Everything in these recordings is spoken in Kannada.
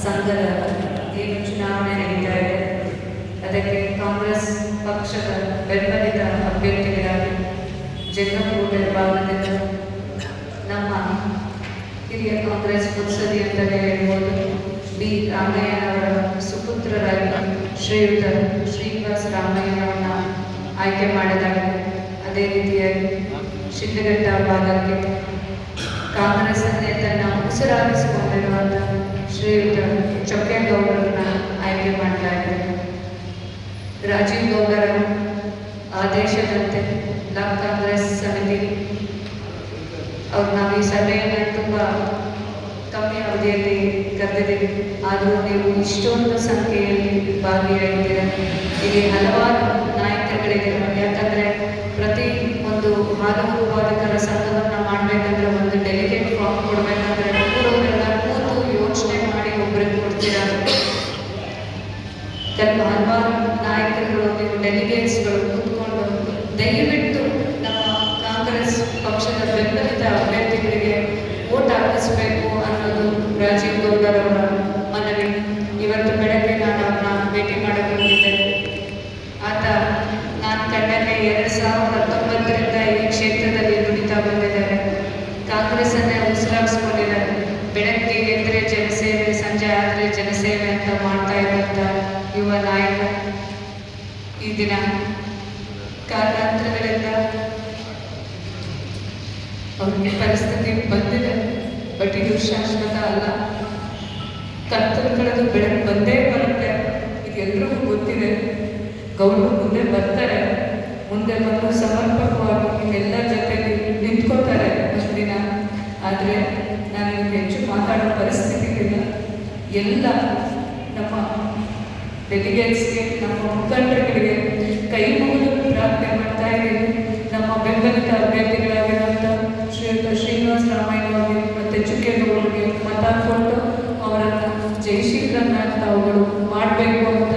ಸಂಘದ ಏನು ಚುನಾವಣೆ ನಡೀತಾ ಇದೆ ಅದಕ್ಕೆ ಕಾಂಗ್ರೆಸ್ ಪಕ್ಷದ ಬೆಂಬಲಿತ ಅಭ್ಯರ್ಥಿಗಳಾಗಿ ಜಂಗಮಗೂಡಲ ಭಾಗದಿಂದ ನಮ್ಮ ಹಿರಿಯ ಕಾಂಗ್ರೆಸ್ ಮುತ್ಸದಿ ಅಂತಲೇ ಹೇಳ್ಬೋದು ಬಿ ರಾಮಯ್ಯನವರ ಸುಪುತ್ರರಾಗಿ ಶ್ರೀಯುತ ಶ್ರೀನಿವಾಸ ರಾಮಯ್ಯನವರನ್ನ ಆಯ್ಕೆ ಮಾಡಲಾಗಿದೆ. ಅದೇ ರೀತಿಯಾಗಿ ಶಿಡ್ಲಘಟ್ಟ ಭಾಗಕ್ಕೆ ಕಾಂಗ್ರೆಸ್ಸನ್ನೇ ತನ್ನ ಉಸಿರಾಗಿಸಿಕೊಂಡಿರುವಂಥ ಶ್ರೀಯುತ ಚೊಕ್ಕೇಗೌಡರನ್ನ ಆಯ್ಕೆ ಮಾಡಲಾಗಿದೆ. ರಾಜೀವ್ ಗೌಡರ ಆದೇಶದಂತೆ ಬ್ಲಾಕ್ ಕಾಂಗ್ರೆಸ್ ಸಮಿತಿ ನಾವು ಈ ಸಭೆಯನ್ನು ತುಂಬ ಕಮ್ಮಿ ಅವಧಿಯಲ್ಲಿ ಕರೆದಿದ್ದೀವಿ. ಆದರೂ ನೀವು ಇಷ್ಟೊಂದು ಸಂಖ್ಯೆಯಲ್ಲಿ ಭಾಗಿಯಾಗಿದ್ದೀರ. ಇಲ್ಲಿ ಹಲವಾರು ನಾಯಕರುಗಳಿದೆ. ಯಾಕಂದರೆ ಪ್ರತಿ ಒಂದು ಹಾಲು ಉತ್ಪಾದಕರ ಸಂಘವನ್ನು ಮಾಡಬೇಕಂದ್ರೆ ಒಂದು ಡೆಲಿಗೇಟ್ ಫಾರ್ಮ್ ಕೊಡಬೇಕಂದ್ರೆ ಊರವರೆಲ್ಲ ಕೂತು ಯೋಚನೆ ಮಾಡಿ ಒಬ್ಬರಿಗೆ ಕೊಡ್ತೀರಾ. ಹಲವಾರು ನಾಯಕರುಗಳು ನೀವು ಡೆಲಿಗೇಟ್ಸ್ಗಳು ಕೂತ್ಕೊಂಡು ದಯವಿಟ್ಟು ನಮ್ಮ ಕಾಂಗ್ರೆಸ್ ಪಕ್ಷದ ಬೆಂಬಲಿತ ಅಭ್ಯರ್ಥಿಗಳಿಗೆ ವೋಟ್ ಹಾಕಿಸಬೇಕು ಅನ್ನೋದು ರಾಜೀವ್ ಗೌಡರವರ ಮನವಿ. ಇವತ್ತು ಬೆಳಗ್ಗೆ ನಾನು ಅವ್ರನ್ನ ಭೇಟಿ ಮಾಡಕ್ಕೆ ಹೋಗಿದ್ದೆ. ಆತ ನಾನು ಕಂಡಂತೆ 2019ರಿಂದ ಈ ಕ್ಷೇತ್ರದಲ್ಲಿ ದುಡಿತಾ ಬಂದಿದ್ದಾರೆ. ಕಾಂಗ್ರೆಸ್ಸನ್ನೇ ಉಸಿರಾಗಿಸ್ಕೊಂಡಿದ್ದಾರೆ. ಬೆಳಗ್ಗೆ ಎದ್ದರೆ ಜನಸೇವೆ, ಸಂಜೆ ಆದರೆ ಜನಸೇವೆ ಅಂತ ಮಾಡ್ತಾ ಇರುವಂಥ ಯುವ ನಾಯಕ ಈ ದಿನ ಕಾರಣಾಂತರಗಳಿಂದ ಅವ್ರಿಗೆ ಪರಿಸ್ಥಿತಿ ಬಂದಿದೆ. ಬಟ್ ಇದು ಶಾಶ್ವತ ಅಲ್ಲ. ಕತ್ತಲು ಕಳೆದು ಬೆಳಕು ಬಂದೇ ಬರುತ್ತೆ. ಇದು ಎಲ್ರಿಗೂ ಗೊತ್ತಿದೆ. ಗೌಡರು ಮುಂದೆ ಬರ್ತಾರೆ. ಮುಂದೆ ಬಂದು ಸಮರ್ಪಕವಾಗಿ ಎಲ್ಲರ ಜೊತೆಗೆ ನಿಂತ್ಕೋತಾರೆ ಒಂದಿನ. ಆದರೆ ನಾನು ಹೆಚ್ಚು ಮಾತಾಡೋ ಪರಿಸ್ಥಿತಿ ಇಲ್ಲ. ಎಲ್ಲ ನಮ್ಮ ಡೆಲಿಗೇಟ್ಸ್ಗೆ, ನಮ್ಮ ಮುಖಂಡರುಗಳಿಗೆ ಕೈ ಮುಗಿದು ಪ್ರಾರ್ಥನೆ ಮಾಡ್ತಾ ಇದ್ದೀನಿ. ನಮ್ಮ ಬೆಂಬಲಿತ ಅಭ್ಯರ್ಥಿಗಳಾಗಿರುವಂಥ ಶ್ರೀಯುತ ಶ್ರೀನಿವಾಸ ರಾಮಯ್ಯನವರಿಗೆ ಮತ್ತು ಚುಕ್ಕೇಗೌಡರಿಗೆ ಮತ ಕೊಟ್ಟು ಅವರನ್ನು ಜಯಶೀಲರನ್ನಾಗಿ ಅವುಗಳು ಮಾಡಬೇಕು ಅಂತ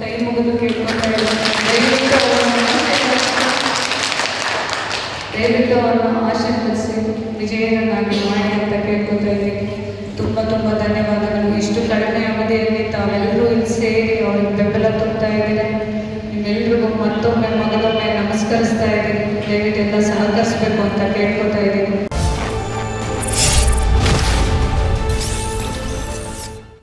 ಕೈ ಮುಗಿದು ಕೇಳ್ಕೊತಾ ಇದ್ದಾರೆ. ದಯವಿಟ್ಟು ಅವರನ್ನು ಆಶೀರ್ವದಿಸಿ ವಿಜಯನನ್ನಾಗಿ ಮಾಡಿ ಅಂತ ಕೇಳ್ಕೊತಾ ಇದ್ದೀನಿ. ತುಂಬ ತುಂಬ ಧನ್ಯವಾದಗಳು. ಇಷ್ಟು ಕಡಿಮೆ ಅವಧಿಯಲ್ಲಿ ತಾವೆಲ್ಲರೂ ಇಲ್ಲಿ ಸೇರಿ ಅವ್ರಿಗೆ ಬೆಂಬಲ ತುಂಬುತ್ತಾ ಇದ್ದೀರಿ. ನಿಮ್ಮೆಲ್ಲರಿಗೂ ಮತ್ತೊಮ್ಮೆ ಮಗದೊಮ್ಮೆ ನಮಸ್ಕರಿಸ್ತಾ ಇದ್ದೀನಿ. ದಯವಿಟ್ಟು ಎಲ್ಲ ಸಹಕರಿಸಬೇಕು ಅಂತ ಕೇಳ್ಕೊತಾ ಇದ್ದೀನಿ.